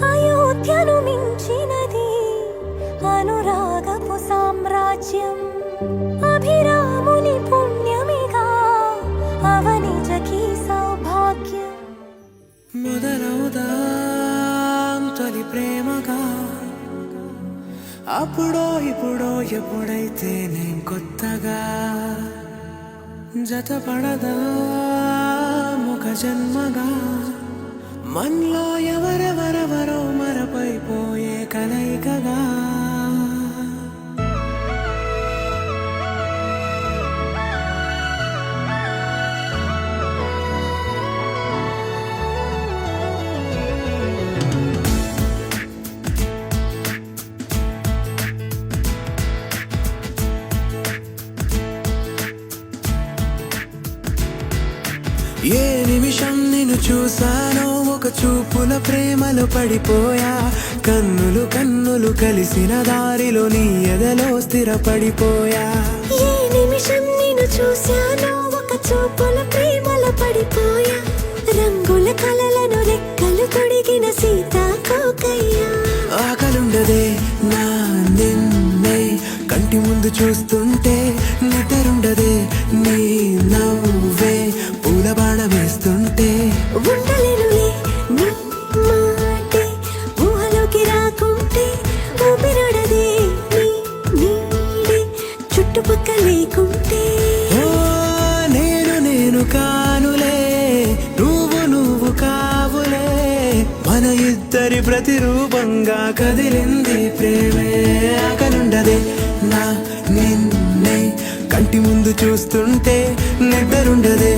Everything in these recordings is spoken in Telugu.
అయోధ్యను మించినది అనురాగపు సామ్రాజ్యం, అభిరాముని పుణ్యమిగా అవనిజకి సౌభాగ్యం. మొదలవుదాం తొలి ప్రేమగా, అప్పుడో ఇప్పుడో ఎప్పుడైతే నేను కొత్తగా జతపడదా ఒక జన్మగా, మనలో ఎవరెవరెవరో మరపైపోయే కలయికగా. ఏ నిమిషం నిన్ను చూసానో ఒక చూపుల ప్రేమలో పడిపోయా, కన్నులు కన్నులు కలిసిన దారిలో నీ ఎదలో స్థిరపడిపోయా. ఏ నిమిషం నిన్ను చూసానో ఒక చూపుల ప్రేమలో పడిపోయా, రంగుల కలలను రెక్కలు తొడిగిన సీతాకోకయ్యా. ఆకలుండదే నా నిన్నే కంటి ముందు చూస్తుంటే, నిద్రుండదే నీ నవ్వే పూల బాణం వేస్తుంటే. ఉండలేనులే నీ మాటే ఊహలోకి రాకుంటే, ఊపిరాడదే నీ నీడే చుట్టుపక్కల లేకుంటే. నేను కానులే నువ్వు నువ్వు కావులే, మన ఇద్దరి ప్రతిరూపంగా కదిలింది ప్రేమే. ఆకలుండదే నా నిన్నే కంటి ముందు చూస్తుంటే, నిద్రుండదే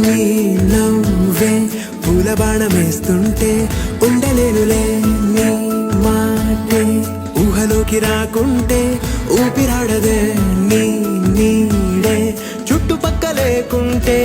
నీ నవ్వే పూల బాణం వేస్తుంటే. ఉండలేనులే నీ మాటే ఊహలోకి రాకుంటే, ఊపిరాడదే నీ నీడే చుట్టుపక్క లేకుంటే.